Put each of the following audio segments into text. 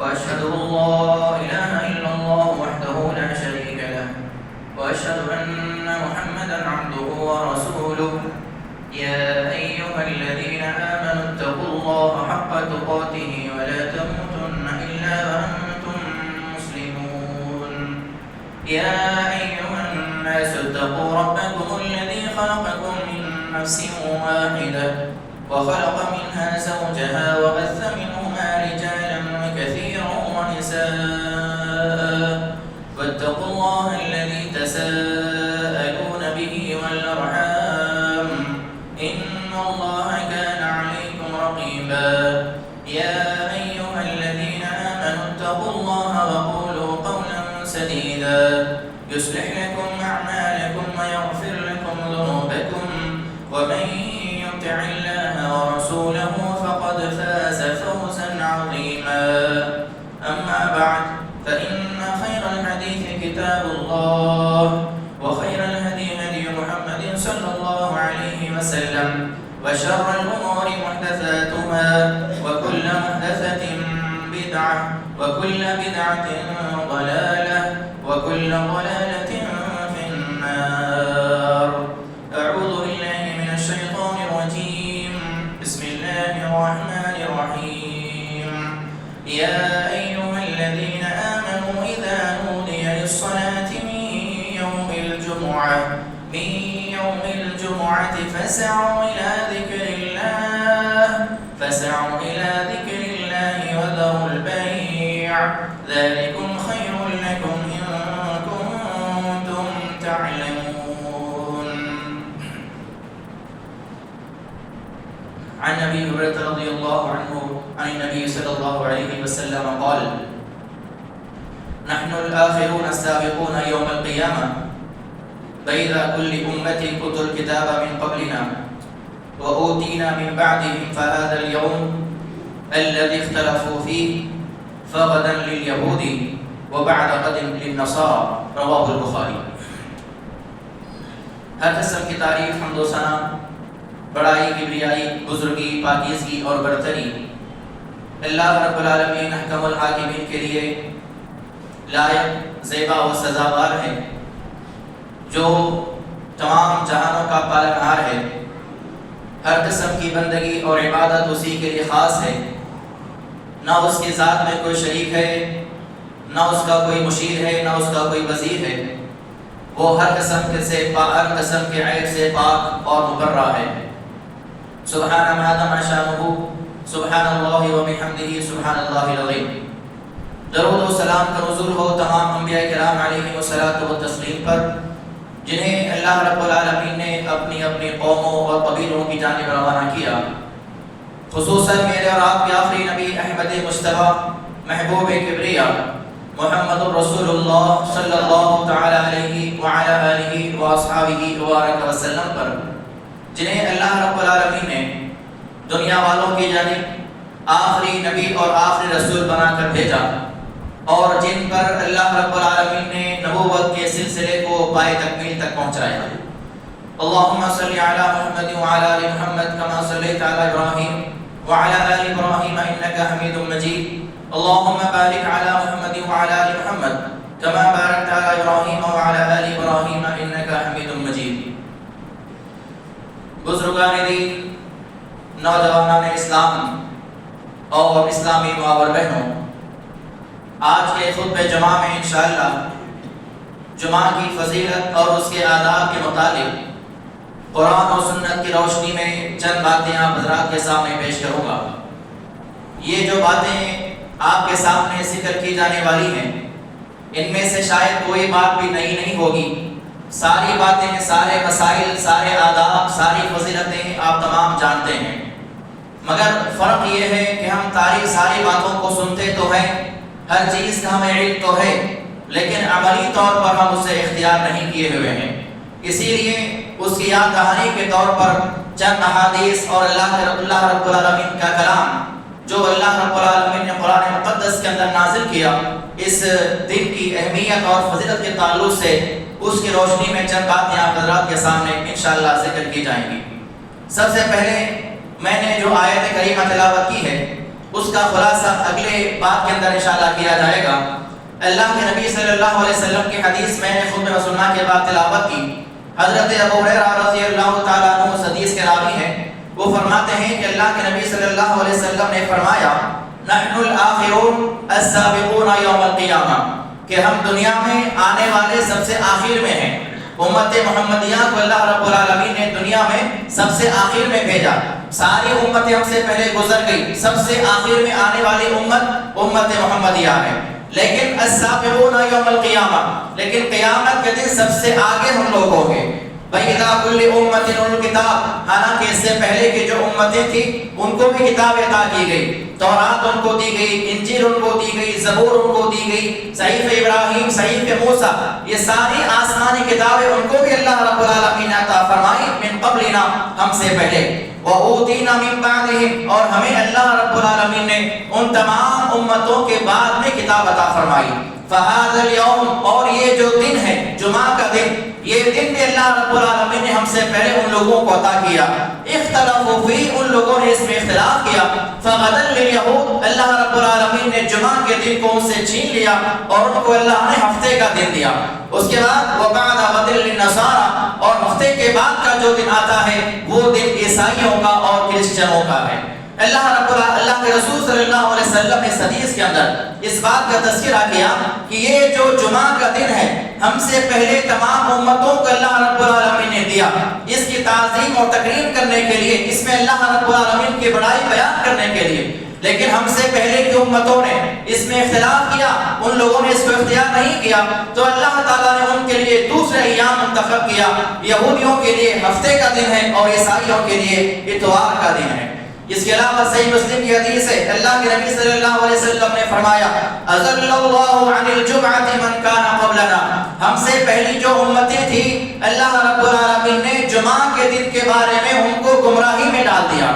وأشهد أن لا إله إلا الله وحده لا شريك له وأشهد أن محمدا عبده ورسوله يا أيها الذين آمنوا اتقوا الله حق تقاته ولا تموتن إلا وأنتم مسلمون يا أيها الناس اتقوا ربكم الذي خلقكم من نفس واحدة وخلق منها زوجها وبث منهما رجالا كثيرا ونساء واتقوا الله الذي تساءلون به والأرحام إن الله كان عليكم رقيبا يا أيها الذين آمنوا اتقوا الله وقولوا قولا سديدا يصلح لكم أعمالكم ويغفر لكم ذنوبكم ومن يطع الله ورسوله فقد فاز فوزا عظيما أما بعد فإن خير الحديث كتاب الله وخير الهدي هدي محمد صلى الله عليه وسلم وشر الأمور محدثاتها وكل محدثة بدعة وكل بدعة ضلالة وكل ضلالة في النار. أعوذ بالله من الشيطان الرجيم. بسم الله الرحمن الرحيم. يا أيها الذين آمنوا إذا نودي للصلاة من يوم الجمعة فاسعوا إلى ذكر الله وذروا البيع ذلكم خير لكم إن كنتم تعلمون. عن أبي هريرة رضي الله عنه عن النبي صلى الله عليه وسلم قال: نحن الآخرون السابقون يوم القيامة بين كل أمتي كتب الكتاب من قبلنا وأوتينا من بعدهم فهذا اليوم الذي اختلفوا فيه فغدا لليهود وبعد غد للنصارى. رواه البخاری. ہر قسم کی تعریف، حمد و ثنا، بڑائی، کبریائی، بزرگی، پاکیزگی اور برتری اللہ رب العالمین احکم الحاکمین کے لیے لائق، زیبا و سزاوار ہے، جو تمام جہانوں کا پالنہار ہے. ہر قسم کی بندگی اور عبادت اسی کے لیے خاص ہے. نہ اس کی ذات میں کوئی شریک ہے، نہ اس کا کوئی مشیر ہے، نہ اس کا کوئی وزیر ہے. وہ ہر قسم کے عیب سے پاک اور مبرہ ہے. سبحان ما تم شانہ، سبحان اللہ وبحمدہ، سبحان اللہ العظیم. درود و سلام کا نزول ہو تمام انبیاء کرام علیہم الصلاۃ والتسلیم پر، جنہیں اللہ رب العالمین نے اپنی اپنی قوموں اور قبیلوں کی جانب روانہ کیا. خصوصاً میرے اور آپ کے آخری نبی احمد مصطفیٰ، محبوب کبریا محمد الرسول اللہ صلی اللہ تعالی علیہ وعلی آلہ واصحابہ وبارک وسلم پر، جنہیں اللہ رب العالمین نے دنیا والوں کی جانب آخری نبی اور آخری رسول بنا کر بھیجا، اور جن پر اللہ رب العالمین نے نبوت کے سلسلے کو پائے تکمیل تک پہنچایا. اللہم صلی علی محمد وعلی آل محمد کما صلیت علی ابراہیم وعلی آل ابراہیم انک حمید مجید. اللہم بارک علی محمد وعلی آل محمد کما بارکت علی ابراہیم وعلی آل ابراہیم انک حمید مجید. بزرگان دین، نوجوانان اسلام اور اسلامی ماں اور بہنوں، آج کے خطبہ جمعہ میں انشاءاللہ جمعہ کی فضیلت اور اس کے آداب کے متعلق قرآن و سنت کی روشنی میں چند باتیں آپ حضرات کے سامنے پیش کروں گا. یہ جو باتیں آپ کے سامنے ذکر کی جانے والی ہیں، ان میں سے شاید کوئی بات بھی نئی نہیں ہوگی. ساری باتیں، سارے مسائل، سارے آداب، ساری فضیلتیں آپ تمام جانتے ہیں، مگر فرق یہ ہے کہ ہم ساری باتوں کو سنتے تو ہیں، ہر چیز کا ہمیں علم تو ہے، لیکن عملی طور پر ہم اسے اختیار نہیں کیے ہوئے ہیں. اسی لیے اس کی یاد دہانی کے طور پر چند احادیث اور اللہ رب العالمین کا کلام جو اللہ رب العالمین نے قرآن مقدس کے اندر نازل کیا، اس دن کی اہمیت اور فضیلت کے تعلق سے اس کی روشنی میں چند باتیں آپ حضرات کے سامنے انشاءاللہ ذکر کی جائیں گی. سب سے پہلے میں نے جو آیت کریمہ تلاوت کی ہے اس کا خلاصہ اگلے بات کے اندر انشاءاللہ کیا جائے گا۔ اللہ کے نبی صلی اللہ علیہ وسلم کی حدیث میں نے خود رسولنا کے بعد تلاوت کی۔ حضرت ابو ہریرہ رضی اللہ تعالیٰ عنہ اس حدیث کے راوی ہیں، وہ فرماتے ہیں کہ اللہ کے نبی صلی اللہ علیہ وسلم نے فرمایا نحن الآخرون السابقون یوم القیامہ، کہ ہم دنیا میں آنے والے سب سے آخر میں ہیں۔ امت محمدیہ کو اللہ رب العالمین نے دنیا میں سب سے آخر میں بھیجا، ساری امتیں ہم سے پہلے گزر گئی، سب سے آخر میں آنے والی امت محمدیہ ہے۔ لیکن السابقون یوم القیامہ، لیکن قیامت کے دن سب سے آگے ہم لوگ ہوں گے۔ وَإِذَا كُلِّ أُمَّةٍ الْكِتَابُ، حالانکہ اس سے پہلے کی جو امتیں تھیں ان کو بھی کتاب عطا کی گئی، تورات ان کو دی گئی، انجیل ان کو دی گئی، زبور ان کو دی گئی، صحیفہ ابراہیم، صحیفہ موسیٰ، یہ ساری آسمانی کتابیں ان کو بھی اللہ رب العالمین نے عطا فرمائی من قبلنا، ہم سے پہلے، وَأُوتِينَا مِن بَعْدِهِمْ، اور ہمیں اللہ رب العالمین نے ان تمام امتوں کے بعد میں کتاب عطا فرمائی۔ فَهَذَا الْيَوْمُ، اور یہ جو دن ہے جمعہ کا دن، یہ دن بھی اللہ رب العالمین نے ہم سے پہلے ان لوگوں کو عطا کیا۔ اختلافوا فی، ان لوگوں نے اس میں اختلاف کیا۔ فغدا لليهود، اللہ رب العالمین نے جمعہ کے دن کو ان سے چھین لیا اور ان کو اللہ نے ہفتے کا دن دیا۔ اس کے بعد وبعد غد للنصارى، اور ہفتے کے بعد کا جو دن آتا ہے وہ دن عیسائیوں کا اور کرسچنوں کا ہے۔ اللہ کے رسول صلی اللہ علیہ وسلم نے اس حدیث کے اندر اس بات کا تذکرہ کیا کہ یہ جو جمعہ کا دن ہے ہم سے پہلے تمام امتوں کو اللہ رب العالمین نے دیا، اس کی تعظیم اور تکریم کرنے کے لیے، اس میں اللہ رب العالمین کی بڑائی بیان کرنے کے لیے، لیکن ہم سے پہلے کی امتوں نے اس میں اختلاف کیا، ان لوگوں نے اس کو اختیار نہیں کیا، تو اللہ تعالیٰ نے ان کے لیے دوسرے ایام منتخب کیا۔ یہودیوں کے لیے ہفتے کا دن ہے اور عیسائیوں کے لیے اتوار کا دن ہے۔ اس کے علاوہ صحیح مسلم کی حدیث ہے، اللہ کے نبی صلی اللہ علیہ وسلم نے فرمایا اذل اللہ عن الجمعۃ من کان قبلنا، ہم سے پہلی جو امتیں تھی اللہ رب العالمین نے جمعہ کے دن کے بارے میں ان کو گمراہی میں ڈال دیا،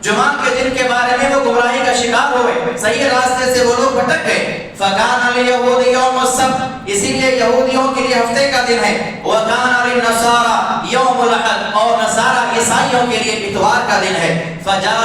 جمعہ کے دن کے بارے میں وہ گمراہی کا شکار ہوئے، صحیح راستے سے وہ لوگ بھٹک گئے۔ فکان الیہود یوم السبت، اسی لیے یہودیوں کے لیے ہفتے کا دن ہے، وکان للنصارى یوم الاحد، اور نصارہ عیسائیوں کے لیے اتوار کا دن ہے۔ فجاء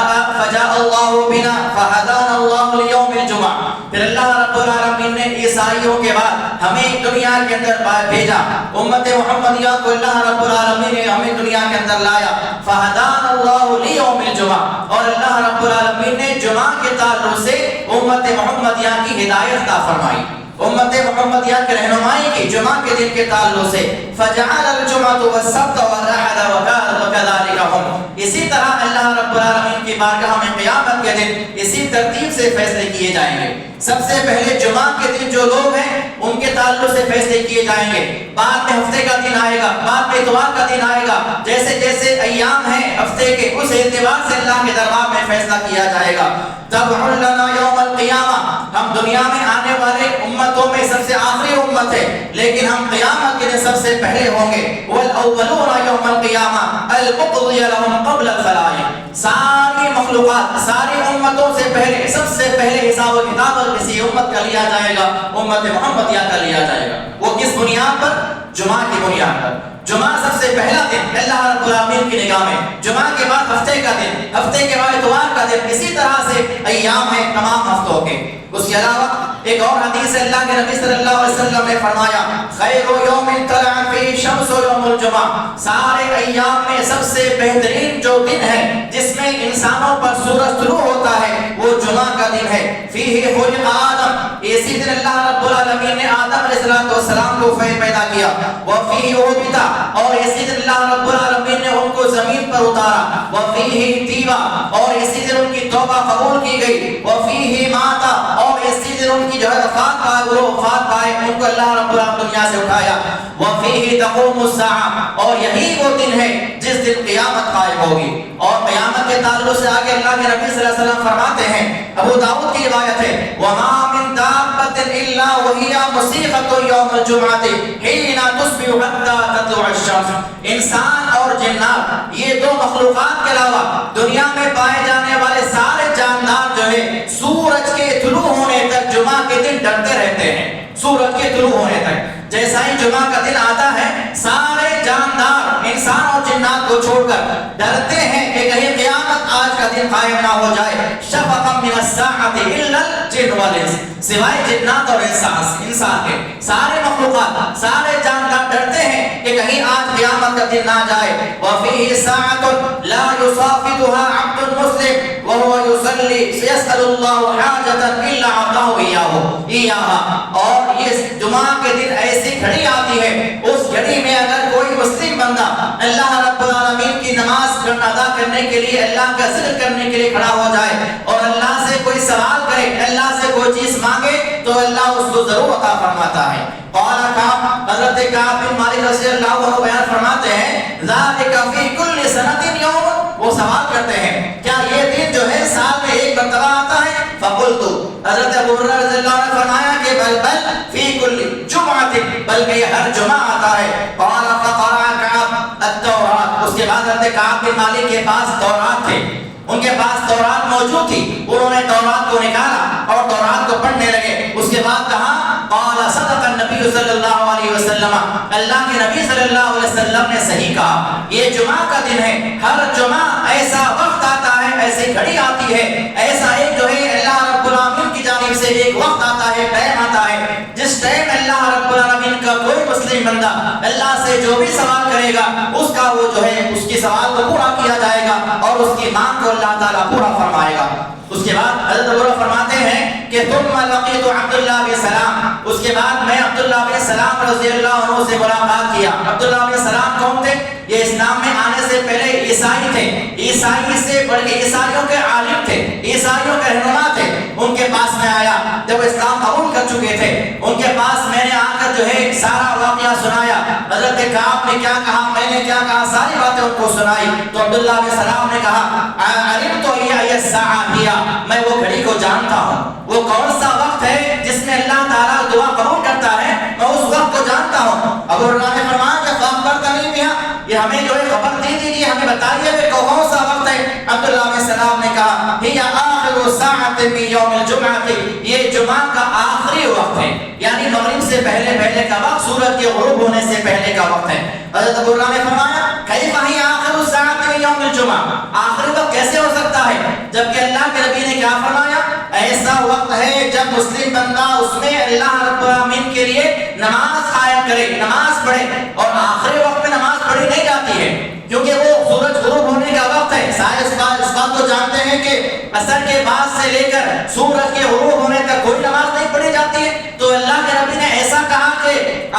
اللہ بنا فہدانا اللہ لیوم الجمعہ، پھر اللہ رب العالمین نے عیسائیوں کے بعد ہمیں دنیا کے اندر بھیجا، امت محمدیہ کو اللہ رب العالمین نے ہمیں دنیا کے اندر لایا۔ فہدانا اللہ لیوم الجمعہ، اور اللہ رب العالمین نے جمعہ کے تعلق سے امت محمدیہ کی ہدایت عطا فرمائی، امت محمدیہ کی رہنمائی کی جمعہ کے دن کے تعلق سے۔ فجعل الجمعۃ والسبت والاحد وكذلك هم، اسی طرح اللہ رب العالمین کی بارگاہ میں قیامت کے دن اسی ترتیب سے فیصلے کیے جائیں گے۔ سب سے پہلے جمعہ کے دن جو لوگ ہیں ان کے تعلق سے فیصلے کیے جائیں گے، بعد میں ہفتے کا دن آئے گا، بعد میں اتوار کا دن آئے گا، جیسے جیسے ایام ہیں ہفتے کے اس اعتبار سے اللہ کے دربار میں فیصلہ کیا جائے گا۔ تبع لنا یوم القیامہ، ہم دنیا میں آنے والے امتوں میں سب سے آخری امت ہے، لیکن ہم قیامت کے دن سب سے پہلے ہوں گے۔ والاولون یوم القیامہ المقضی لهم قبل الخلائق، ساری مخلوقات، ساری امتوں سے پہلے، سب سے پہلے حساب و کتاب کسی امت کا لیا جائے گا، امت محمدیہ کا لیا جائے گا۔ وہ کس بنیاد پر؟ جمعہ کی بنیاد پر۔ جمعہ سب سے پہلا دن اللہ رب العالمین کی نگاہ میں، جمعہ کے بعد ہفتے کا دن، ہفتے کے بعد اتوار کا دن، اسی طرح سے ایام ہیں تمام ہفتوں کے۔ اس کے علاوہ ایک اور حدیث ہے، اللہ کے نبی صلی اللہ علیہ وسلم نے فرمایا خیر یوم طلع فی شمس یوم الجمعہ، سارے ایام میں سب سے بہترین جو دن ہے جس میں انسانوں پر سورج طلوع ہوتا ہے وہ جمعہ کا دن ہے۔ فیہ خلق آدم، اسی دن اللہ رب العالمین نے آدم علیہ السلام کو پیدا کیا۔ وفیہ عبد، اور اسی دن اللہ رب العالمین نے ان کو زمین پر اتارا۔ وفیہ تیبا، اور اسی دن ان کی توبہ قبول کی گئی۔ وفیہ ماتا، اور اسی دن ان کی جو ہے وفات پائے، وہ وفات پائے، ان کو اللہ رب العالمین دنیا سے اٹھایا۔ وفیہ تقوم الساعہ، اور یہی وہ دن ہے جس دن قیامت قائم ہوگی۔ اور قیامت کے تعلق سے آگے اللہ کے نبی صلی اللہ علیہ وسلم فرماتے ہیں، ابو داؤد کی روایت ہے، وما من دابۃ الا وہی مسیخۃ یوم الجمعۃ حین تصبح حتی تطلع الشمس، انسان اور جنات، یہ دو مخلوقات کے علاوہ دنیا میں پائے جانے والے سارے جاندار جو ہے سورج کے طلوع ہونے تک جمعہ کے دن ڈرتے رہتے ہیں، سورج کے طلوع ہونے تک۔ جیسا ہی جمعہ کا دن آتا ہے سارے جاندار انسان اور جنات کو چھوڑ کر ڈرتے ہیں کہ کہیں قیامت آج کا دن قائم نہ ہو جائے. شفقا من الساعۃ الا الجن والانس، سوائے جنات اور انسان کے سارے مخلوقات سارے جاندار ڈرتے ہیں کہ کہیں آج قیامت کا دن نہ جائے. وفيه ساعة لا يصافدها عبد مسلم وهو يصلي يسأل الله حاجة إلا أعطاه إياها. اور یہ جمعہ کے دن ایسی گھڑی آتی ہے، اس گھڑی میں اگر کوئی مسلم بندہ اللہ رب العالمین کی نماز ادا کرنے کے لیے، اللہ کا ذکر کرنے کے لیے کھڑا ہو جائے اور اللہ سے کوئی سوال کرے، اللہ سے کوئی چیز مانگے تو اللہ اس کو ضرور عطا فرماتا ہے. قال کعب، حضرت کعب بن مالک رضی اللہ عنہ بیان فرماتے ہیں ذالک فی کل سنۃ یوم، وہ سوال کرتے ہیں کیا یہ دن جو ہے سال میں ایک مرتبہ آتا ہے؟ فقلت، حضرت ابو ہریرہ رضی اللہ عنہ نے فرمایا کہ بل فی کل جمعۃ، بلکہ یہ ہر جمعہ آتا ہے. قال فقرأ کعب التوراۃ، اس کے بعد حضرت کعب بن مالک کے پاس تورات تھے، ان کے پاس تورات موجود تھی، انہوں نے تورات کو نکالا اور تورات کو پڑھنے لگے. اس کے بعد کہا قال صدق النبی صلی اللہ علیہ وسلم، اللہ کے نبی صلی اللہ علیہ وسلم نے صحیح کہا. یہ جمعہ کا دن ہے، ہر جمعہ ایسا وقت آتا ہے، ایسی گھڑی آتی ہے، ایسا ایک جو ہے اللہ رب العالمین کی جانب سے ایک وقت آتا ہے، ٹائم آتا ہے، جس ٹائم اللہ رب العالمین کا کوئی مسلم بندہ اللہ سے جو بھی سوال کرے گا اس کا وہ جو ہے اس کی سوال کو پورا کیا جائے گا اور اس کی مانگ کو اللہ تعالیٰ پورا فرمائے گا. اس کے بعد حضرت ابو ہریرہ فرماتے ہیں کہ ثم لقيت عبداللہ بن سلام، اس کے بعد میں عبداللہ بن سلام رضی اللہ عنہ سے ملاقات کیا. عبداللہ بن سلام کون تھے؟ یہ اسلام میں آنے سے پہلے عیسائی تھے، عیسائی سے بڑھ کے عیسائیوں کے عالم تھے، عیسائیوں کے رہنما تھے. ان کے پاس میں آیا جب اسلام قبول کر چکے تھے، ان کے پاس میں نے آ کر جو ہے سارا واقعہ سنایا. حضرت کعب نے کیا کہا، میں نے کیا کہا، ساری باتیں ان کو سنائی. تو عبداللہ بن سلام نے کہا علمت هي الساعة هي، میں وہ گھڑی کو جانتا ہوں، وہ کون سا وقت ہے جس میں اللہ تعالیٰ دعا قبول کرتا ہے، میں اس وقت کو جانتا ہوں. ابو ہریرہ نے فرمایا کہ فاخبرتنی بہا، یہ ہمیں جو ہے خبر دے دیجیے، ہمیں بتائیے کہ کون سا وقت ہے. عبداللہ بن سلام نے کہا هي آخر ساعة من يوم الجمعة، یہ جمعہ کا آخری وقت ہے، یعنی مغرب سے پہلے کا وقت، سورج کے غروب ہونے سے پہلے کا وقت ہے. حضرت ابو ہریرہ نے فرمایا کیف هي آخر ساعة من يوم الجمعة، آخری وقت کیسے ہو سکتا ہے جبکہ اللہ کے نبی نے کیا فرمایا، ایسا وقت ہے جب مسلم بندہ اس میں اللہ رب العالمین کے لیے نماز قائم کرے، نماز پڑھے. اور آخری وقت میں نماز پڑھی نہیں جاتی ہے کیونکہ وہ سورج غروب ہونے کا وقت ہے. سارے اس بات کو جانتے ہیں کہ عصر کے بعد سے لے کر سورج کے غروب ہونے تک کوئی نماز نہیں پڑھی جاتی ہے. تو اللہ کے نبی نے ایسا کہا کہ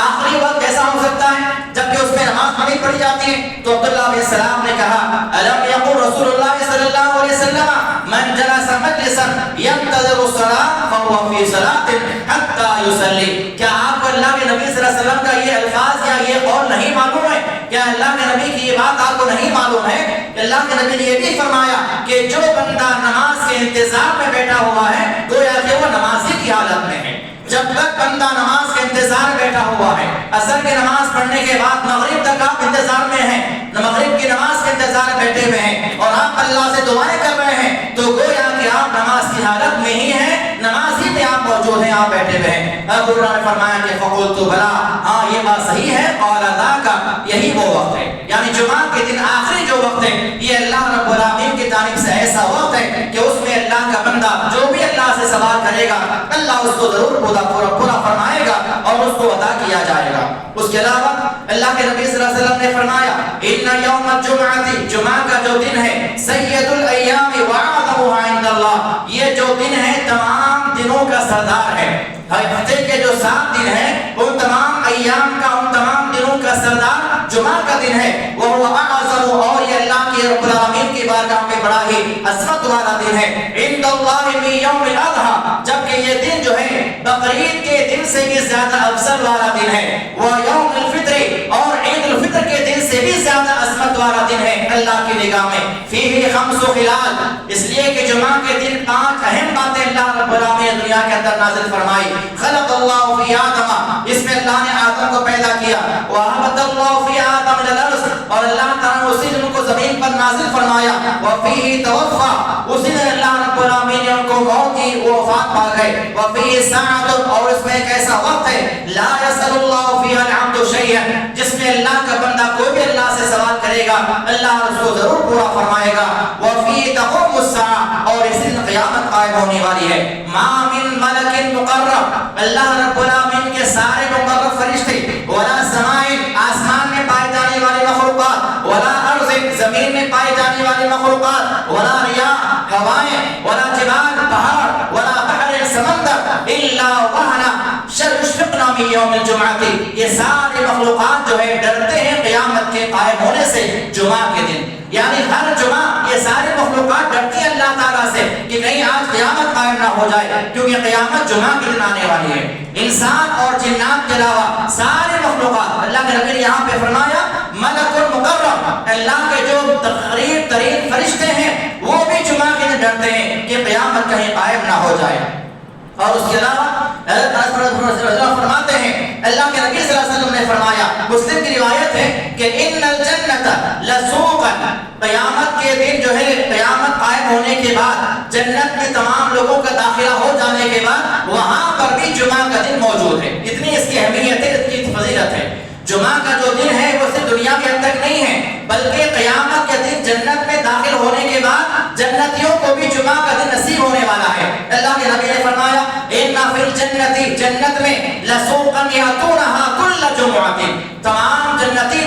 آخری وقت ایسا ہو سکتا ہے جبکہ اس میں نماز نہیں پڑھی جاتی ہے. تو عبداللہ بن سلام نے کہا الم یقول رسول اللہ صلی اللہ علیہ وسلم من جلس مجلسا ينتظر الصلاة فهو في صلاة حتى يصلي، کیا آپ کو اللہ کے نبی صلی اللہ علیہ وسلم کا یہ الفاظ یا یہ قول نہیں معلوم ہے؟ کیا اللہ کے نبی کی یہ بات آپ کو نہیں معلوم ہے کہ اللہ کے نبی نے یہ بھی فرمایا کہ جو بندہ نماز کے انتظار میں بیٹھا ہوا ہے گویا کہ وہ نمازی کی حالت میں ہے. جب تک بندہ نماز کے انتظار میں بیٹھا ہوا ہے، عصر کی نماز پڑھنے کے بعد مغرب تک آپ انتظار میں ہیں، مغرب کی نماز کے انتظار میں بیٹھے ہوئے ہیں اور آپ اللہ سے دعائیں کر رہے ہیں، تو گویا کہ آپ نماز کی حالت میں ہی ہیں، نماز ہی میں آپ موجود ہیں، آپ بیٹھے ہوئے ہیں. ابو ہریرہ نے فرمایا کہ فقلت بلا، ہاں یہ بات صحیح ہے. قال ذاک، یہی وہ وقت ہے، یعنی جمعہ کے دن آخری جو وقت ہے یہ اللہ رب العالمین کی جانب سے ایسا وقت ہے کہ اس میں اللہ کا بندہ جو بھی اللہ سے سوال کرے گا اللہ اس کو ضرور پورا فرمائے گا اور اس کو عطا کیا جائے گا. اس کے علاوہ اللہ کے نبی صلی اللہ علیہ وسلم نے فرمایا ان یوم الجمعہ، جمعہ کا جو دن ہے سید الایام واعظمها عند اللہ، یہ جو دن ہے تمام دنوں کا سردار ہے. ہفتے کے جو 7 دن ہیں ان تمام ایام کا، ان تمام دنوں کا سردار جمعہ کا دن ہے. وہ اعظم، اور یہ اللہ کے رب العالمین کی بارگاہ میں بڑا ہی عظمت والا دن ہے. عند اللہ من یوم الاضحیٰ، جبکہ یہ دن جو ہے بقرعید کے دن سے بھی زیادہ افضل والا دن ہے. وہ یوم الفطر، اور عید الفطر کے دن سے بھی زیادہ عظمت والا دن ہے اللہ کی نگاہ میں. فیہ 5 خلال، اس لیے کہ جمعہ کے دن 5 اہم باتیں اللہ رب العالمین نے دنیا کے اندر نازل فرمائی. خلق اللہ فی آدم، اس میں اللہ نے آدم کو پیدا کیا. وَأَهْبَتَ اللَّهُ فِي آدَمَ إِلَى الْأَرْضِ، اور اللہ تعالیٰ نے اسی دن کو زمین پر نازل فرمایا. وَفِيهِ تَوَفَّى، اسی دن اللہ رب العالمین نے ان کو موت کی، وہ وفات پا گئے. وَفِيهِ سَاعَةٌ، اور اس میں ایک ایسا وقت ہے لا يسأل اللہ فیہا العبد شیئا، جس میں اللہ کا بندہ کوئی بھی اللہ سے سوال کرے گا اللہ اس کو ضرور پورا فرمائے گا۔ وفیہ تقوم الساعہ، اور اس دن قیامت قائم ہونے والی ہے۔ ما من ملک مقرب، اللہ رب العالمین کے سارے مقرب فرشتے، ولا سماء، آسمان میں پائے جانے والے مخلوقات، ولا ارض، زمین میں پائے جانے والے مخلوقات، ولا ریاح، ہوائیں، ولا جبال، پہاڑ، ولا بحر، سمندر، الا وہنا شفقنا من یوم الجمعہ، یہ سارے مخلوقات جو ہے ڈرتے ہیں قیامت کے قائم ہونے سے جمعہ کے دن۔ یعنی ہر جمعہ یہ سارے مخلوقات ڈرتی ہیں اللہ تعالیٰ سے کہ کہیں آج قیامت قائم نہ ہو جائے، کیونکہ قیامت جمعہ کے دن آنے والی ہے۔ انسان اور جنات کے علاوہ سارے مخلوقات، اللہ کے نبی نے یہاں پہ فرمایا ملک المقرب، اللہ کے جو قریب ترین فرشتے ہیں وہ بھی جمعہ کے دن ڈرتے ہیں کہ قیامت کہیں قائم نہ ہو جائے۔ اور اس کے علاوہ فرماتے ہیں اللہ کے نبی صلی اللہ علیہ وسلم نے فرمایا، مسلم کی روایت ہے کہ ان الجنت لسوقا، قیامت کے دن جو ہے قیامت قائم ہونے کے بعد جنت میں تمام لوگوں کا داخلہ ہو جانے کے بعد وہاں پر بھی جمعہ کا دن موجود ہے۔ اتنی اس کی اہمیت ہے، اس کی فضیلت ہے۔ جمعہ کا جو دن ہے وہ صرف دنیا کے اندر نہیں ہے بلکہ قیامت کے دن جنت میں داخل ہونے کے بعد جنتیوں کو بھی جمعہ کا دن نصیب ہونے والا ہے۔ اللہ کے نبی نے فرمایا ان فی الجنت، جنت میں لسوقا یاتونها کل جمعہ، تمام جنتی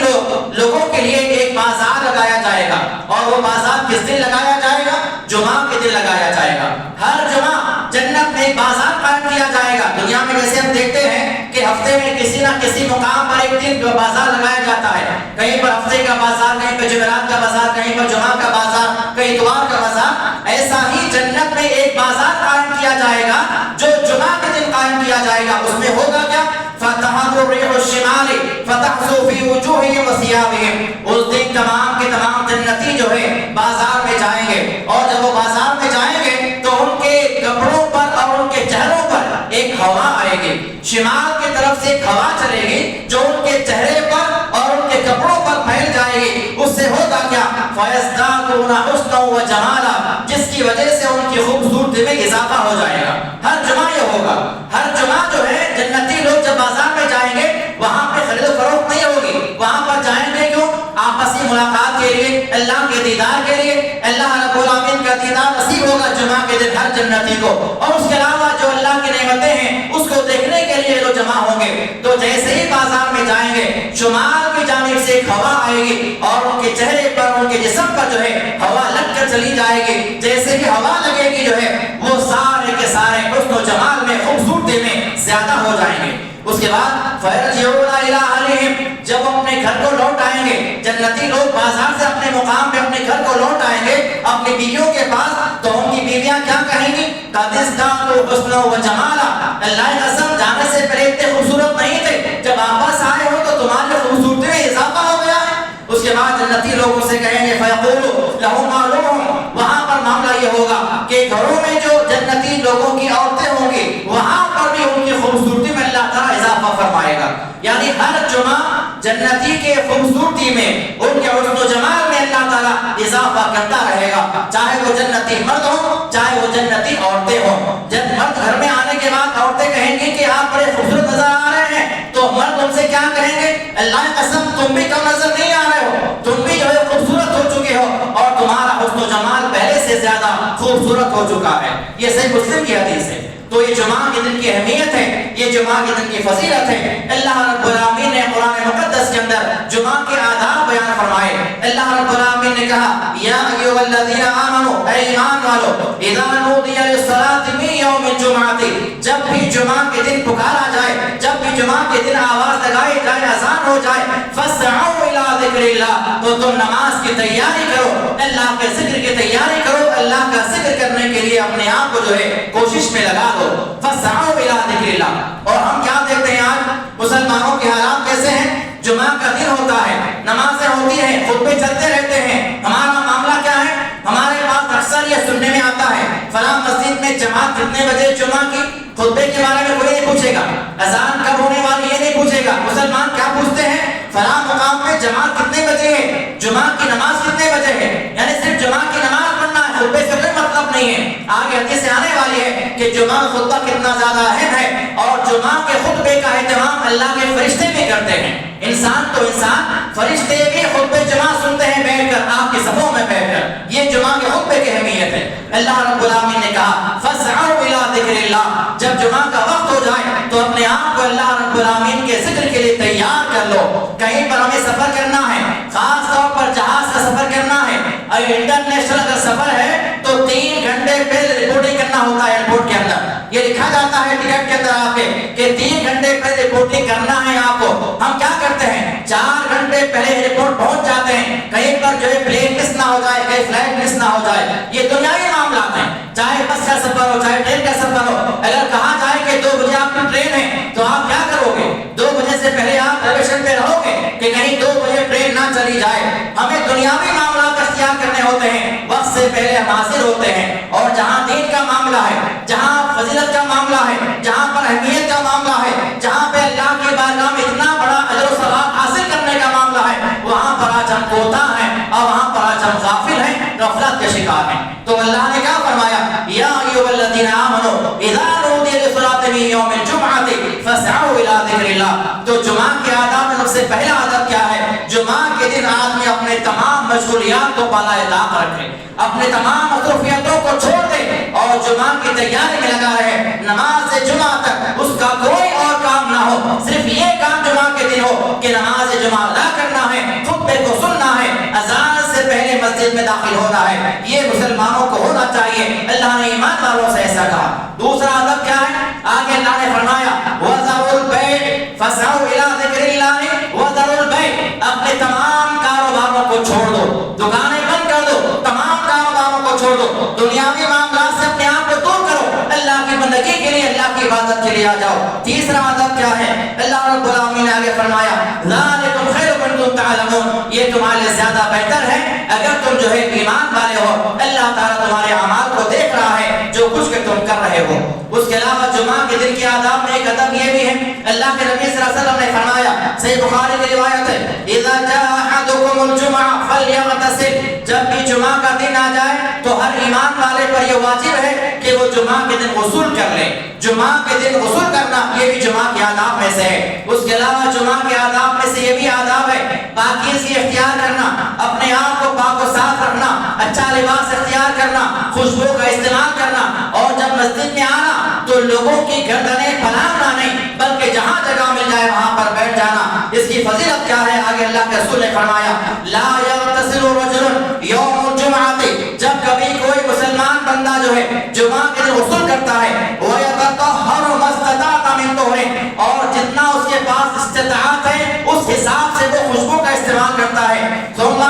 لوگوں کے لیے ایک بازار لگایا جائے گا، اور وہ بازار کس دن لگایا جائے گا؟ جمعہ کے دن لگایا جائے گا۔ ہر جمعہ جنت میں ایک بازار قائم کیا جائے گا۔ دنیا میں جیسے ہم دیکھتے ہیں کہ ہفتے میں کسی نہ کسی مقام پر ایک دن بازار لگایا جاتا ہے، کہیں پر ہفتے کا بازار، کہیں پر جمعرات کا بازار، کہیں پر جمعہ کا بازار، کہیں اتوار کا بازار۔ ایسا ہی جنت میں ایک بازار قائم کیا جائے گا جو جمعہ کے دن قائم کیا جائے گا۔ اس میں ہوگا کیا؟ فتحت الريح الشمال فتحسو في وجوههم وثيابهم، اس دن تمام کے تمام جنتی جو ہے بازار میں جائیں گے، اور جب وہ بازار میں جائیں گے تو ان کے کپڑوں پر اور ان کے چہروں پر ایک ہوا آئے گی، شمال کی طرف سے ایک ہوا چلے گی جو ان کے چہرے پر اور ان کے کپڑوں پر پھیل جائے گی۔ اس سے ہوگا کیا؟ فَيَزْدَادُونَ حُسْنًا وَجَمَالًا، جس کی وجہ سے ان کی خوبصورتی میں اضافہ ہو جائے گا۔ ہر جمعہ یہ ہوگا، ہر جمعہ جو ہے جنتی لوگ جب بازار میں جائیں گے وہاں پہ خرید و فروخت نہیں ہوگی، وہاں پر جائیں گے کیوں؟ آپسی ملاقات کے لیے، اللہ کے دیدار کے لیے۔ اللہ رب العالمین کا دیدار نصیب ہوگا جمعہ کے دن ہر جنتی کو، اور اس کے علاوہ جو اللہ کی نعمتیں ہیں اس کو دیکھنے کے لیے لوگ جمع ہوں گے۔ تو جیسے ہی بازار میں جائیں گے شمال کی جانب سے ایک ہوا آئے گی اور ان کے چہرے پر، ان کے جسم پر جو ہے ہوا لگ کر چلی جائے گی۔ جیسے ہی ہوا لگے گی جو ہے وہ سارے کے سارے حسن و جمال میں، خوبصورتی میں زیادہ ہو جائیں گے۔ اس کے بعد فَيَرْجِعُونَ إِلَىٰ أَهْلِهِمْ، جب اپنے گھر کو لوٹ آئیں گے جنتی لوگ بازار سے اپنے مقام پہ اپنے گھر کو لوٹ آئیں گے اپنی بیویوں کے پاس، تو ان کی بیویاں کیا کہیں گی؟ قَدِ ازْدَادُوا حُسْنًا وَجَمَالًا، اللہ کی قسم جانے سے پہلے اتنے خوبصورت نہیں تھے، جب واپس آئے ہو تو تمہاری خوبصورتی میں اضافہ ہو گیا ہے۔ اس کے بعد جنتی لوگوں سے کہیں گے فَيَقُولُ لَهُمْ مَا لُهُمْ، وہاں پر معاملہ یہ ہوگا کہ گھروں میں جو جنتی لوگوں کی عورتیں ہوں گی وہاں پر بھی ان کی خوبصورتی میں اللہ تعالیٰ اضافہ فرمائے گا۔ یعنی ہر جمعہ جنتی کے خوبصورتی میں، ان کے حسن و جمال میں اللہ تعالیٰ اضافہ کرتا رہے گا، چاہے وہ جنتی مرد ہوں چاہے وہ جنتی عورتیں ہوں۔ جب مرد گھر میں آنے کے بعد عورتیں کہیں گی کہ آپ بڑے خوبصورت نظر آ رہے ہیں، تو مرد ان سے کیا کہیں گے؟ اللہ کی قسم تم بھی کم نظر نہیں آ رہے ہو، تم بھی جو ہے خوبصورت ہو چکے ہو اور تمہارا حسن و جمال پہلے سے زیادہ خوبصورت ہو چکا ہے۔ یہ صحیح مسلم کی حدیث ہے۔ تو یہ جمعہ کے دن کی اہمیت ہے، یہ جمعہ کے دن کی فضیلت ہے۔ اللہ رب العالمین نے قرآن مقدس کے اندر جمعہ کے آداب بیان فرمائے۔ اللہ رب العالمین نے کہا یا ایھا الذین آمنوا، اے ایمان والو، اذا نودی للصلاۃ من یوم الجمعۃ، جب بھی جمعہ کے دن پکارا جائے، جب بھی جمعہ کے دن آواز لگائی جائے، اذان ہو جائے، فاسعوا الی ذکر اللہ، تو تم نماز کی تیاری کرو، اللہ کے ذکر کی تیاری کرو، اللہ کا ذکر کرنے کے لیے اپنے آپ کو جو ہے کوشش میں لگا دو۔ فاسعوا الی ذکر اللہ۔ اور ہم کیا دیکھتے ہیں آج مسلمانوں کے حالات کیسے ہیں؟ جمعہ کا دن ہوتا ہے، نمازیں ہوتی ہیں، خطبے چلتے رہتے ہیں، ہمارا معاملہ کیا ہے؟ ہمارے پاس اکثر یہ سننے میں آتا ہے فلاں مسجد میں جماعت کتنے بجے جمعہ کی، خطبے کے بارے میں کوئی نہیں پوچھے گا، اذان کب ہونے والی یہ نہیں پوچھے گا۔ مسلمان کیا پوچھتے ہیں؟ فلاں مقام پہ جماعت کتنے بجے ہے، جمعہ کی نماز کتنے بجے ہے۔ یعنی صرف جمعہ کی نماز پڑھنا ہے، خطبے سے کوئی مطلب نہیں ہے۔ آگے حدیث آنے والی ہے کہ جمعہ خطبہ کتنا زیادہ اہم ہے، اور جمعہ کے خطبے کا اہتمام اللہ کے فرشتے بھی کرتے ہیں. انسان تو انسان، فرشتے بھی خطبے جمعہ سنتے ہیں بیٹھ کر، آپ کی صفوں میں بیٹھ کر. یہ جمعہ کے خطبے کی اہمیت ہے. اللہ رب العالمین نے کہا فَاسْعَوْا إِلَىٰ ذِكْرِ اللَّهِ، جب جمعہ کا وقت ہو جائے تو اپنے آپ کو اللہ رب العالمین کے ذکر کے لیے تیار کر لو. کہیں پر ہمیں سفر کرنا ہے، خاص طور پر جہاز کا سفر کرنا ہے، اور انٹرنیشنل اگر سفر ہے تو 3 گھنٹے پہلے رپورٹنگ کرنا ہوتا ہے ایئرپورٹ کے اندر. یہ لکھا جاتا ہے ٹکٹ کے اندر آپ کے کہ 3 گھنٹے پہلے رپورٹنگ کرنا ہے آپ کو. ہم کیا کرتے ہیں 4 گھنٹے پہلے ایئرپورٹ پہنچ جاتے ہیں، کہیں پر جو ہے پلین مس نہ ہو جائے، کہیں فلائٹ مس نہ ہو جائے. یہ دنیاوی معاملات ہیں، چاہے بس کا سفر ہو چاہے ٹرین کا سفر ہو. اگر کہا جائے کہ 2 بجے آپ کی ٹرین ہے تو آپ کیا کرو گے؟ 2 بجے سے پہلے آپ ریزرویشن پہ رہو گے کہ کہیں 2 بجے ٹرین نہ چلی جائے. ہمیں دنیاوی معاملات اختیار کرنے ہوتے ہیں، وقت سے پہلے ہم حاضر ہوتے ہیں. اور جہاں دین کا معاملہ ہے، جہاں فضیلت کا معاملہ ہے، جہاں پر اہمیت کا معاملہ ہے، جہاں پہ اللہ کی بارگاہ میں اتنا بڑا اجر و ثواب حاصل کرنے کا معاملہ ہے، وہاں پر آج ہم کوتا ہیں اور وہاں پر آج ہم غافل ہیں، غفلت کے شکار ہیں. تو اللہ نے کیا فرمایا یا ایھا الذین آمنوا اذا نودی للصلاۃ من یوم الجمعۃ فاسعوا الی ذکر اللہ. تو جمعہ کے آداب میں سب سے پہلا آداب کیا ہے؟ جمعہ کے دن آدمی اپنے تمام مشغولیات کو بالائے طاق رکھے، اپنے تمام مصروفیتوں کو چھوڑ دے اور جمعہ کی تیاری میں لگا رہے. نماز جمعہ تک اس کا کوئی اور کام نہ ہو، صرف یہ کام جمعہ کے دن ہو کہ نماز جمعہ ادا کرنا ہے، خطبے کو سننا ہے، اذان سے پہلے مسجد میں داخل ہونا ہے. یہ مسلمانوں کو ہونا چاہیے. اللہ نے ایمان والوں سے ایسا کہا. دوسرا ادب کیا ہے؟ آگے اللہ نے فرمایا وَذَرُوا الْبَيْعَ فَاسْعَوْا إِلَىٰ ذِكْرِ اللَّهِ وَذَرُوا الْبَيْعَ. اپنے تمام کاروباروں کو چھوڑ دو، دکانیں بند کر دو، تمام کاروباروں کو چھوڑ دو، دنیاوی معاملات سے اپنے آپ کو دور کرو، اللہ کی بندگی کے لیے، اللہ کی عبادت کے لیے آ جاؤ. تیسرا ادب کیا ہے؟ اللہ رب العالمین نے آگے فرمایا ذَلِكُمْ خَيْرٌ إِن كُنتُمْ تَعْلَمُونَ. یہ تمہارے لیے زیادہ بہتر ہے اگر تم جو ہے ایمان والے ہو. اللہ تعالیٰ تمہارے اعمال کو دیکھ رہا ہے جو کچھ کہ تم کر رہے ہو. اس کے علاوہ جمعہ کے دن کے آداب میں ایک ادب یہ بھی ہے. اللہ کے نبی صلی اللہ علیہ وسلم نے فرمایا، صحیح بخاری کی روایت ہے اذا جاء احدكم الجمعہ فليغتسل. جب بھی جمعہ کا دن آ جائے تو ہر ایمان والے پر یہ واجب ہے کہ وہ جمعہ کے دن غسل کر لے. جمعہ کے دن غسل کرنا یہ بھی جمعہ کے آداب میں سے ہے. اس کے علاوہ جمعہ کے آداب میں سے یہ بھی آداب ہے پاکیزگی اختیار کرنا، اپنے آپ کو پاک و صاف رکھنا، اچھا لباس اختیار کرنا، خوشبو کا استعمال کرنا، اور جب مسجد میں آنا تو لوگوں کی گردنیں پھیلانا نہیں بلکہ جہاں جگہ مل جائے وہاں پر بیٹھ جانا. اس کی فضیلت کیا ہے؟ آگے اللہ کے رسول نے فرمایا لا یغتسل رجل یوم الجمعۃ. جب کبھی کوئی مسلمان بندہ جو ہے جمعہ کے دن غسل کرتا ہے وَيَتَطَهَّرُ مَا اسْتَطَاعَ مِن طُهْرٍ، اور جتنا اس کے پاس استطاعت ہے اس حساب سے وہ خوشبو کا استعمال کرتا ہے. ثم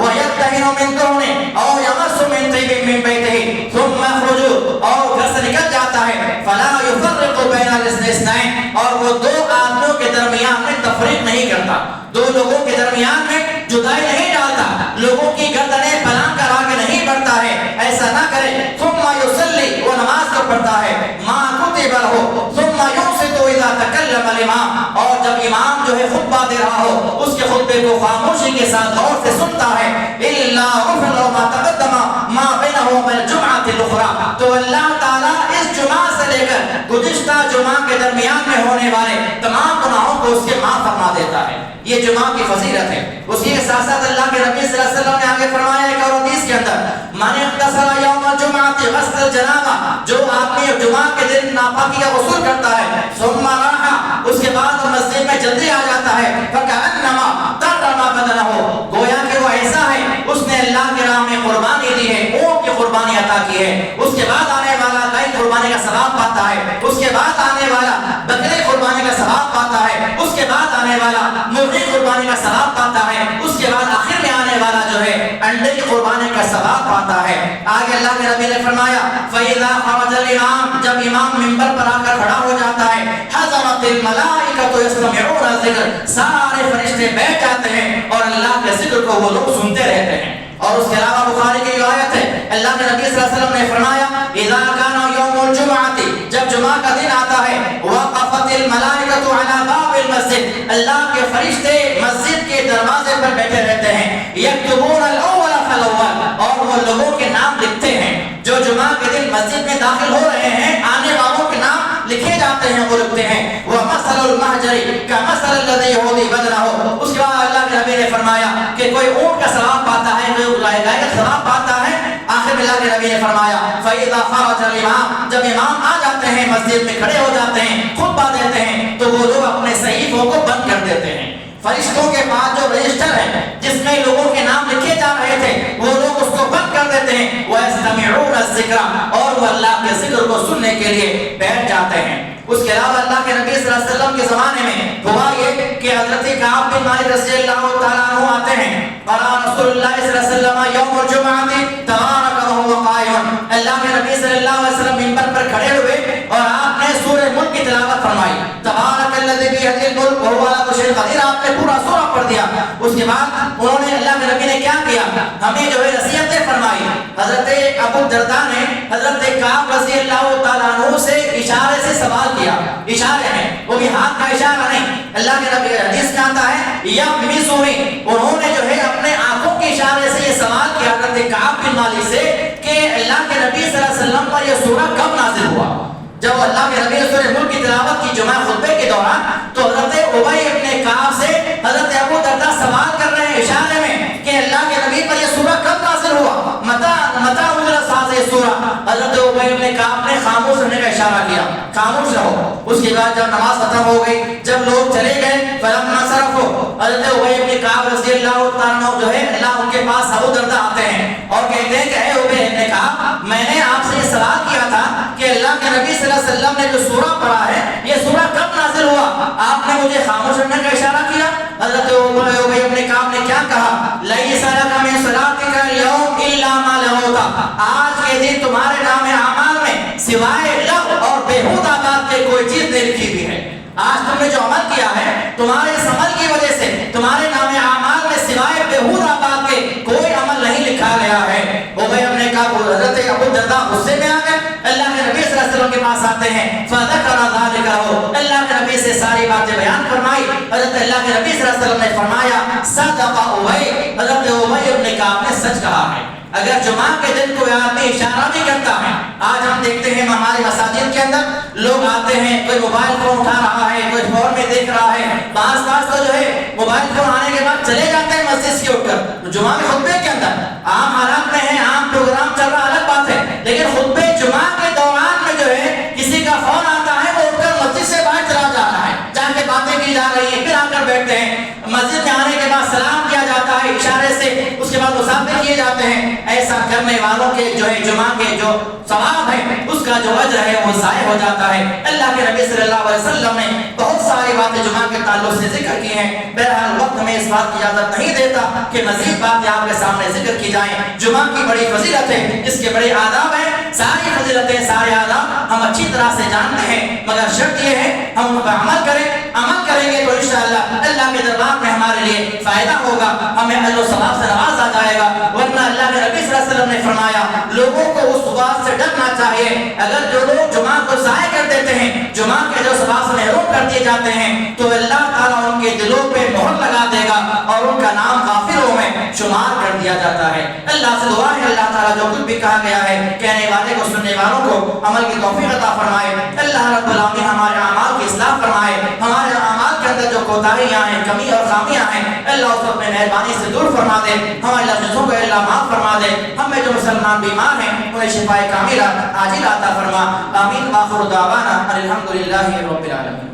وَيَطْتَهِرُ مِن طُهْرٍ أَوْ يَمَسُّ مِن طِيبٍ مِن بَيْتِهِ ثُمَّ يَخْرُجُ، اور گھر سے نکل جاتا ہے فَلَا يُفَرِّقُ بَيْنَ الاثْنَيْنِ، اور وہ 2 آدمیوں کے درمیان میں تفریق نہیں کرتا، 2 لوگوں کے درمیان میں جدائی نہیں ڈالتا، لوگوں کی گردنیں پھیلا کر آگے نہیں بڑھتا ہے. ایسا نہ کرے. ثم يصلي، وہ نماز کو پڑھتا ہے، ما كتب له، ثم ينصت اذا تكلم الامام، اور جب امام جو ہے خطبہ دے رہا ہو اس کے خطبے کو خاموشی کے ساتھ غور سے سنتا ہے. الا غفر له ما تقدم ما بينه وبين الجمعة الاخرى. تو اللہ تعالیٰ اس جمعہ سے لے کر گزشتہ جمعہ کے درمیان میں ہونے والے تمام گناہوں کو اس کے معاف فرما دیتا ہے. یہ جمعہ کی فضیلت ہے. اسی کے ساتھ ساتھ اللہ کے نبی صلی اللہ علیہ وسلم نے آگے فرمایا ایک اور حدیث کے اندر من اغتسل یوم الجمعۃ غسل الجنابہ، جو آدمی جمعہ کے دن ناپاکی کا غسل کرتا ہے ثم راح، اس کے بعد مسجد میں جلدی آ جاتا ہے فکأنما ترمى بدنه، گویا کہ وہ ایسا ہے اس نے اللہ کے راہ میں قربانی دی ہے، اونٹ کی قربانی عطا کی ہے. اس کے بعد آنے والا گائے قربانی کا ثواب پاتا ہے، اس کے بعد آنے والا بکرے قربانی کا ثواب پاتا ہے، اس کے بعد آنے والا مرغی قربانی کا ثواب پاتا ہے، اس کے بعد آخر میں آنے والا جو ہے انڈے کی قربانی کا ثواب پاتا ہے. آگے اللہ کے نبی نے فرمایا فَإِذَا خَرَجَ الْإِمَامُ، جب امام منبر پر آ کر کھڑا ہو جاتا ہے حَضَرَتِ الْمَلَائِكَةُ يَسْتَمِعُونَ الذِّكْرَ، سارے فرشتے بیٹھ جاتے ہیں اور اللہ کے ذکر کو وہ لوگ سنتے رہتے ہیں. اور اس کے علاوہ بخاری کی روایت ہے اللہ کے نبی صلی اللہ علیہ وسلم نے فرمایا اذا كان يوم الجمعة، جب جمعہ کا دن آتا ہے وقفت الملائکۃ علی باب المسجد، اللہ کے فرشتے مسجد کے دروازے پر بیٹھے رہتے ہیں یکتبون الاول فالاول، اور وہ لوگوں کے نام لکھتے ہیں جو جمعہ کے دن مسجد میں داخل ہو رہے ہیں، آنے والوں کے نام لکھے جاتے ہیں وہ لکھتے ہیں وَمَثَلُ الْمَحْجَرِ كَمَثَلِ الَّذِي يُؤْذِي بَدْنَهُ. اس کے بعد اللہ کے نبی نے فرمایا کہ کوئی اونٹ کا ثواب پاتا ہے، کوئی گائے کا ثواب پاتا ہے. آخر میں اللہ کے نبی نے فرمایا فَإِذَا خَرَجَ الْإِمَامُ، جب امام آ جاتے ہیں مسجد میں کھڑے ہو جاتے ہیں خطبہ دیتے ہیں تو وہ لوگ اپنے صحیفوں کو بند کر دیتے ہیں. فرشتوں کے پاس جو رجسٹر ہے جس میں لوگوں کے نام لکھے جا رہے تھے وہ لوگ اس کو بند کر دیتے ہیں. وَيَسْتَمِعُونَ الذِّكْرَ، اور وہ اللہ کے ذکر کو سننے کے لیے بیٹھ جاتے ہیں. اس کے علاوہ اللہ کے نبی صلی اللہ علیہ وسلم کے زمانے میں ہوا یہ کہ حضرت کعب بن مالک رضی اللہ تعالیٰ عنہ آتے ہیں اور رسول اللہ صلی اللہ علیہ وسلم یوم الجمعہ تبارک وهو قائم، اللہ کے نبی صلی اللہ علیہ وسلم منبر پر کھڑے ہوئے اور آپ نے سورہ ملک کی تلاوت فرمائی. تبارک الذی بیدہ الملک وهو علی کل شیء قدیر، آپ نے پورا سورہ پڑھ دیا. اس کے بعد انہوں نے اللہ کے نبی نے کیا کیا، ہمیں جو ہے نصیحتیں فرمائی. حضرت ابو الدرداء نے حضرت کعب رضی اللہ تعالیٰ عنہ سے اشارے سے سوال کیا، اشارے میں، وہ بھی ہاتھ کا اشارہ نہیں. اللہ کے نبی حدیث میں آتا ہے یغمزونی، انہوں نے جو ہے اپنے آنکھوں کے اشارے سے یہ سوال کیا حضرت کعب بن مالک سے کہ اللہ کے نبی صلی اللہ علیہ وسلم پر یہ سورہ کب نازل ہوا. جب اللہ کے نبی نے سورہ ملک کی تلاوت کی جمعہ خطبے کے دوران تو حضرت ابی ابن کعب سے حضرت ابو الدرداء سوال کر رہے ہیں اشارے میں کہ اللہ کے نبی پر یہ سورہ کب نازل ہوا، متى انزلت هذه السورہ. حضرت ابی ابن کعب نے خاموش رہنے کا اشارہ کیا، خاموش رہو. اس کے بعد جب نماز ختم ہو گئی، جب لوگ چلے گئے فلما انصرفوا، حضرت ابی ابن کعب رضی اللہ تعالیٰ عنہ جو ہے اللہ ان کے پاس ابو الدرداء آتے ہیں اور کہتے ہیں کہ اے ابی ابن کعب، میں نے آپ سے یہ سوال کیا تھا کہ اللہ کے نبی صلی اللہ علیہ وسلم نے جو سورہ پڑھا ہے یہ سورہ کب نازل ہوا، آپ نے مجھے خاموش رہنے کا اشارہ کیا. حضرت ابی ابن کعب نے کیا کہا، لیس لک من صلاتک اليوم الا ما لغوت، آج کے دن تمہارے نام اعمال میں سوائے لغو اور بیہودہ بات کے کوئی چیز نہیں لکھی ہوئی ہے. آج تم نے جو عمل کیا ہے تمہارے اس عمل کی وجہ سے تمہارے نام اعمال میں سوائے بیہودہ بات کے کوئی عمل نہیں لکھا گیا ہے. ابی ابن کعب حضرت ابو الدرداء غصے میں آ گئے، اللہ کے نبی صلی اللہ علیہ وسلم کے پاس آتے ہیں فذکر ذلک له، اللہ کے نبی سے ساری باتیں بیان فرمائی. حضرت اللہ کے نبی صلی اللہ علیہ وسلم نے فرمایا صدق ابی، حضرت ابی ابن کعب نے سچ کہا ہے. اگر جمعہ کے دن کوئی آدمی اشارہ بھی کرتا ہے، آج ہم دیکھتے ہیں ہمارے مساجد کے اندر لوگ آتے ہیں، کوئی موبائل فون اٹھا رہا ہے، کوئی فون میں دیکھ رہا ہے، بعض تو جو ہے موبائل فون آنے کے بعد چلے جاتے ہیں مسجد سے اٹھ کر. جمعہ کے خطبے کے اندر عام حالات میں ہے، عام پروگرام چل رہا الگ بات ہے، لیکن خطبے جمعہ کے دوران میں جو ہے کسی کا فون آتا ہے وہ اٹھ کر مسجد سے باہر چلا جا رہا ہے، جا کے باتیں کی جا رہی ہیں، پھر آ کر بیٹھتے ہیں. مسجد میں آنے کے بعد سلام کیا جاتا ہے اشارے سے، اس کے بعد مسافر کیے جاتے ہیں. ایسا کرنے والوں کے جو ہے جمعہ کے جو ثواب ہے اس کا جو اجر ہے وہ ضائع ہو جاتا ہے. اللہ کے نبی صلی اللہ علیہ وسلم نے بہت ساری باتیں جمعہ کے تعلق سے ذکر کی ہیں. بہرحال وقت میں اس بات کی اجازت نہیں دیتا کہ مزید باتیں آپ کے سامنے ذکر کی جائیں. جمعہ کی بڑی فضیلت ہے، اس کے بڑے آداب ہیں، ساری فضیلتیں سارے آداب ہم اچھی طرح سے جانتے ہیں، مگر شرط یہ ہے ہم ان پر عمل کریں. عمل کریں گے تو انشاءاللہ اللہ کے دربار میں ہمارے لیے فائدہ ہوگا، ہمیں اجر و ثواب سے نوازا جائے گا. ورنہ اللہ کے نبی صلی اللہ علیہ وسلم نے فرمایا لوگوں کو اس بات سے ڈرنا چاہیے اگر جو لوگ جمعہ کو ضائع کر دیتے ہیں، جمعہ کے جو ثواب سے محروم کر دیے جاتے ہیں تو اللہ تعالیٰ ان کے دلوں پہ مہر لگا دے گا اور ان کا نام غافلوں میں شمار کر دیا جاتا ہے. اللہ سے دعا ہے اللہ تعالیٰ جو کچھ بھی کہا گیا ہے کہنے والے کو سننے والوں کو عمل کی توفیق عطا فرمائے. اللہ رب العالمین ہمارے اعمال کی اصلاح فرمائے، ہمارے اعمال کے اندر جو کوتاہیاں ہیں، کمی اور خامیاں ہیں، اللہ اس کو اپنے مہربانی سے دور فرما دے. ہمارے لفظوں کو اللہ معاف فرما دے. ہمیں جو مسلمان بیمار ہیں انہیں شفائے کاملہ عاجلہ عطا فرما. آمین. آخر دعوانا الحمدللہ رب العالمین.